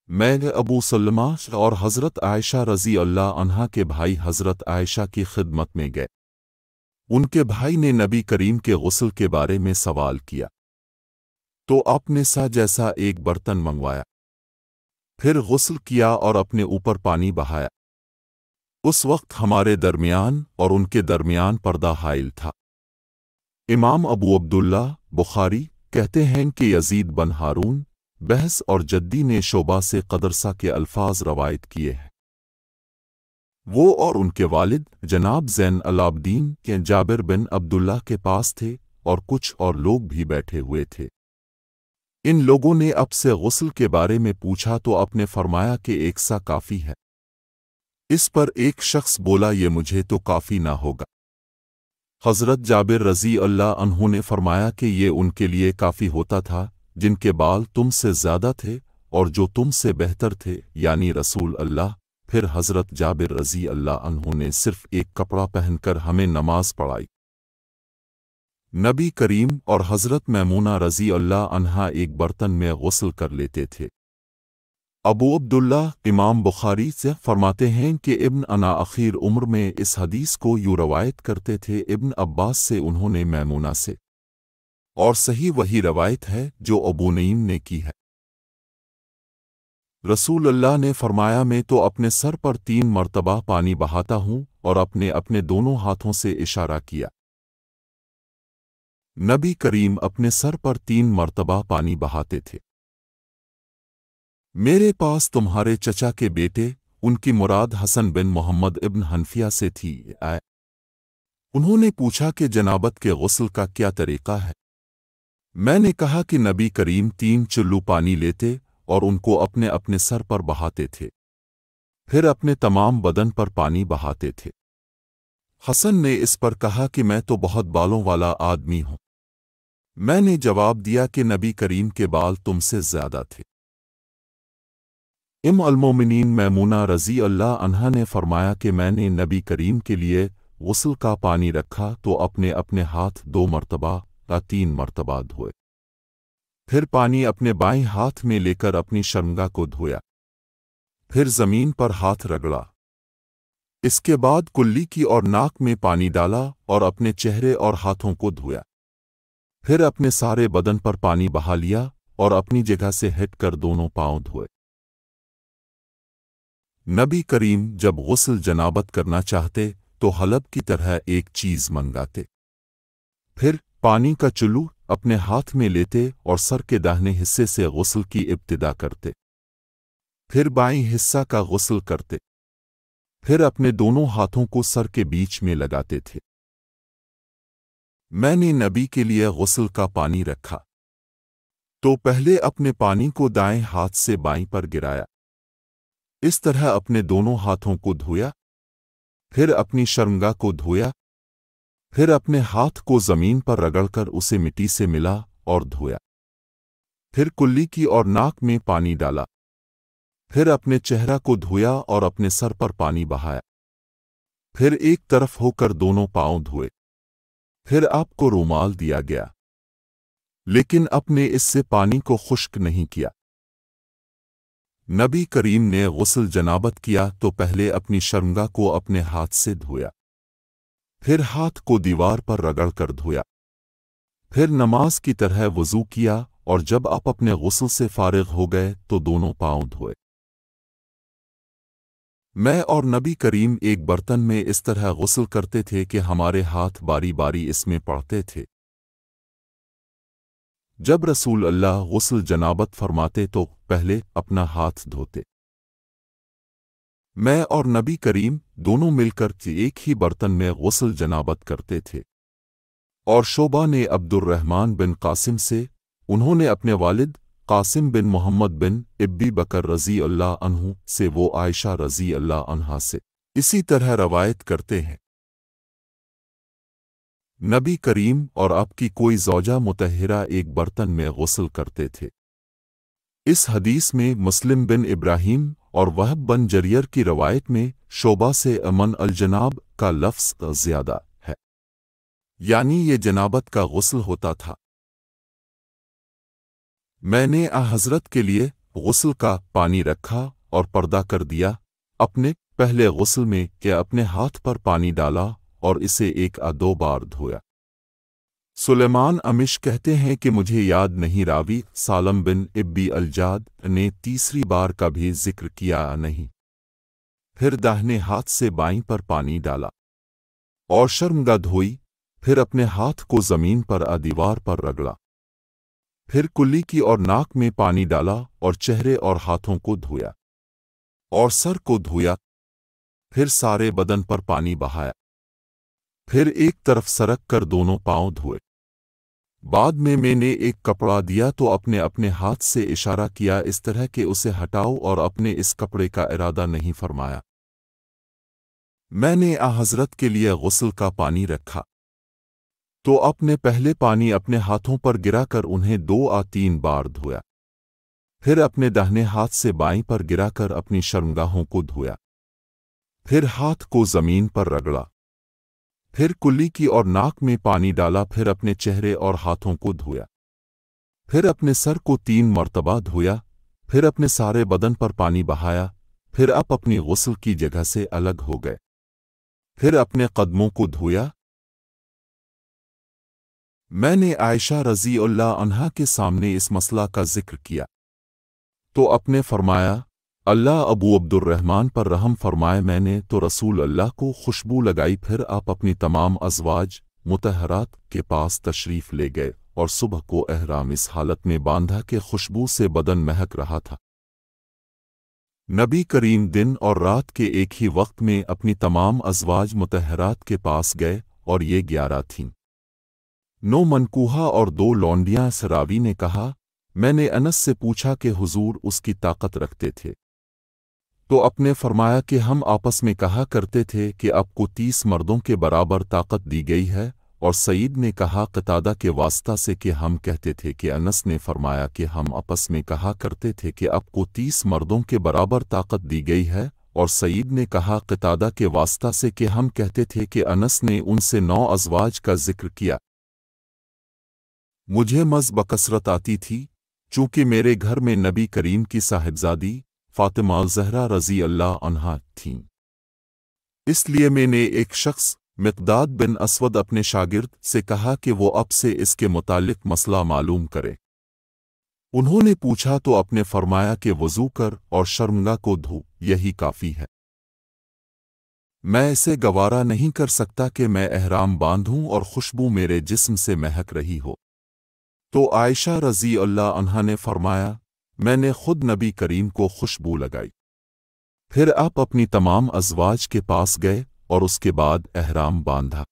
मैं अबू सलमा और हज़रत आयशा रज़ी अल्लाह अन्हा के भाई हज़रत आयशा की खिदमत में गए। उनके भाई ने नबी करीम के गुस्ल के बारे में सवाल किया तो आपने सा जैसा एक बर्तन मंगवाया, फिर गुस्ल किया और अपने ऊपर पानी बहाया। उस वक्त हमारे दरमियान और उनके दरमियान पर्दा हाइल था। इमाम अबू अब्दुल्ला बुखारी कहते हैं कि यजीद बन हारून बहस और जद्दी ने शोबा से कदरसा के अल्फाज रवायत किए हैं। वो और उनके वालिद जनाब ज़ैन अलाब्दीन के जाबिर बिन अब्दुल्ला के पास थे और कुछ और लोग भी बैठे हुए थे। इन लोगों ने अब से गुस्ल के बारे में पूछा तो आपने फरमाया कि एक सा काफ़ी है। इस पर एक शख्स बोला ये मुझे तो काफ़ी ना होगा। हज़रत जाबिर रज़ी अल्लाह अन्हु ने फरमाया कि ये उनके लिए काफ़ी होता था जिनके बाल तुमसे ज़्यादा थे और जो तुमसे बेहतर थे, यानी रसूल अल्लाह। फिर हज़रत जाबिर रज़ी अल्लाह अन्हु ने सिर्फ एक कपड़ा पहनकर हमें नमाज पढ़ाई। नबी करीम और हज़रत मैमूना रज़ी अल्लाह अन्हा एक बर्तन में गुस्ल कर लेते थे। अबू अब्दुल्ला इमाम बुखारी से फरमाते हैं कि इब्न अना आखिर उम्र में इस हदीस को यूं रवायत करते थे इब्न अब्बास से, उन्होंने मैमूना से, और सही वही रवायत है जो अबू नईम ने की है। रसूल अल्लाह ने फरमाया मैं तो अपने सर पर 3 मरतबा पानी बहाता हूँ और अपने अपने दोनों हाथों से इशारा किया। नबी करीम अपने सर पर 3 मरतबा पानी बहाते थे। मेरे पास तुम्हारे चचा के बेटे, उनकी मुराद हसन बिन मोहम्मद इब्न हनफिया से थी, आए। उन्होंने पूछा कि जनाबत के गुस्ल का क्या तरीका है। मैंने कहा कि नबी करीम 3 चुल्लू पानी लेते और उनको अपने अपने सर पर बहाते थे, फिर अपने तमाम बदन पर पानी बहाते थे। हसन ने इस पर कहा कि मैं तो बहुत बालों वाला आदमी हूं। मैंने जवाब दिया कि नबी करीम के बाल तुमसे ज्यादा थे। अल-मोमिनीन मैमूना रज़ी अल्लाह अन्हा ने फरमाया कि मैंने नबी करीम के लिए गुस्ल का पानी रखा तो अपने अपने हाथ 2 मरतबा या 3 मरतबा धोए, फिर पानी अपने बाएं हाथ में लेकर अपनी शर्मगा को धोया, फिर जमीन पर हाथ रगड़ा। इसके बाद कुल्ली की और नाक में पानी डाला और अपने चेहरे और हाथों को धोया, फिर अपने सारे बदन पर पानी बहा लिया और अपनी जगह से हटकर दोनों पांव धोए। नबी करीम जब गुस्ल जनाबत करना चाहते तो हलब की तरह एक चीज मंगाते, फिर पानी का चुल्लू अपने हाथ में लेते और सर के दाहिने हिस्से से गुस्ल की इब्तिदा करते, फिर बाएं हिस्सा का गुस्ल करते, फिर अपने दोनों हाथों को सर के बीच में लगाते थे। मैंने नबी के लिए गुस्ल का पानी रखा तो पहले अपने पानी को दाएं हाथ से बाईं पर गिराया, इस तरह अपने दोनों हाथों को धोया, फिर अपनी शर्मगा को धोया, फिर अपने हाथ को जमीन पर रगड़कर उसे मिट्टी से मिला और धोया, फिर कुल्ली की और नाक में पानी डाला, फिर अपने चेहरा को धोया और अपने सर पर पानी बहाया, फिर एक तरफ होकर दोनों पांव धोए, फिर आपको रुमाल दिया गया, लेकिन अपने इससे पानी को खुश्क नहीं किया। नबी करीम ने गुस्ल जनाबत किया तो पहले अपनी शर्मगा को अपने हाथ से धोया, फिर हाथ को दीवार पर रगड़ कर धोया, फिर नमाज की तरह वज़ू किया और जब आप अपने गुस्ल से फारिग हो गए तो दोनों पांव धोए। मैं और नबी करीम एक बर्तन में इस तरह गुस्ल करते थे कि हमारे हाथ बारी बारी इसमें पड़ते थे। जब रसूल अल्लाह गुस्ल जनाबत फरमाते तो पहले अपना हाथ धोते। मैं और नबी करीम दोनों मिलकर एक ही बर्तन में गुस्ल जनाबत करते थे। और शोबा ने अब्दुर्रहमान बिन कासिम से, उन्होंने अपने वालिद कासिम बिन मोहम्मद बिन इब्बी बकर रज़ी अल्लाह अन्हु से, वो आयशा रज़ी अल्लाह अन्हा से इसी तरह रवायत करते हैं। नबी करीम और आपकी कोई ज़ौजा मुतहरा एक बर्तन में गुस्ल करते थे। इस हदीस में मुस्लिम बिन इब्राहीम और वहब बन जरियर की रवायत में शोबा से अमन अल-जनाब का लफ्ज़ ज़्यादा है, यानी ये जनाबत का गुस्ल होता था। मैंने हज़रत के लिए غسل کا پانی رکھا اور پردہ کر دیا اپنے پہلے غسل میں کہ اپنے ہاتھ پر پانی ڈالا اور اسے 1-2 بار دھویا۔ سلیمان امش کہتے ہیں کہ مجھے یاد نہیں راوی سالم بن ابی الجاد نے تیسری بار کا بھی ذکر کیا نہیں۔ پھر داہنے ہاتھ سے بائیں پر پانی ڈالا اور شرمگاہ دھوئی، پھر اپنے ہاتھ کو زمین پر دیوار پر رگڑا، پھر کلی کی اور ناک میں پانی ڈالا اور چہرے اور ہاتھوں کو دھویا اور سر کو دھویا، پھر سارے بدن پر پانی بہایا، پھر ایک طرف سرک کر دونوں پاؤں دھوئے۔ بعد میں نے ایک کپڑا دیا تو اپنے اپنے ہاتھ سے اشارہ کیا اس طرح کہ اسے ہٹاؤ اور اپنے اس کپڑے کا ارادہ نہیں فرمایا۔ میں نے حضرت کے لیے غسل کا پانی رکھا تو اپنے پہلے پانی اپنے ہاتھوں پر گرا کر انہیں 2-3 بار دھویا، پھر اپنے داہنے ہاتھ سے بائیں پر گرا کر اپنی شرمگاہوں کو دھویا، پھر ہاتھ کو زمین پر رگڑا، پھر کلی کی اور ناک میں پانی ڈالا، پھر اپنے چہرے اور ہاتھوں کو دھویا، پھر اپنے سر کو 3 مرتبہ دھویا، پھر اپنے سارے بدن پر پانی بہایا، پھر آپ اپنی غسل کی جگہ سے الگ ہو گئے، پھر اپنے قدموں کو دھویا۔ میں نے عائشہ رضی اللہ عنہا کے سامنے اس مسئلہ کا ذکر کیا تو اپنے فرمایا، اللہ ابو عبد الرحمن پر رحم فرمائے، میں نے تو رسول اللہ کو خوشبو لگائی، پھر آپ اپنی تمام ازواج مطہرات کے پاس تشریف لے گئے اور صبح کو احرام اس حالت میں باندھا کہ خوشبو سے بدن مہک رہا تھا۔ نبی کریم دن اور رات کے ایک ہی وقت میں اپنی تمام ازواج مطہرات کے پاس گئے اور یہ 11 تھیں۔ 9 منکوہا اور 2 لونڈیاں۔ سراوی نے کہا، میں نے انس سے پوچھا کہ حضور اس کی طاقت رکھتے تھے تو اپنے فرمایا کہ ہم آپس میں کہا کرتے تھے کہ آپ کو 30 مردوں کے برابر طاقت دی گئی ہے، اور سعید نے کہا قتادہ کے واسطہ سے کہ ہم کہتے تھے کہ انس نے فرمایا کہ ہم آپس میں کہا کرتے تھے کہ آپ کو 30 مردوں کے برابر طاقت دی گئی ہے، اور سعید نے کہا قتادہ کے واسطہ سے کہ ہم کہتے تھے کہ انس نے ان سے 9 ازواج کا ذکر کیا۔ مجھے مز بکثرت آتی تھی چونکہ میرے گھر میں نبی کریم کی صاحبزادی فاطمہ الزہرا رضی اللہ عنہا تھیں، اس لیے میں نے ایک شخص مقداد بن اسود اپنے شاگرد سے کہا کہ وہ اب سے اس کے متعلق مسئلہ معلوم کرے۔ انہوں نے پوچھا تو اپنے فرمایا کہ وضو کر اور شرمگاہ کو دھو، یہی کافی ہے۔ میں اسے گوارا نہیں کر سکتا کہ میں احرام باندھوں اور خوشبو میرے جسم سے مہک رہی ہو۔ تو عائشہ رضی اللہ عنہا نے فرمایا، میں نے خود نبی کریم کو خوشبو لگائی۔ پھر آپ اپنی تمام ازواج کے پاس گئے اور اس کے بعد احرام باندھا۔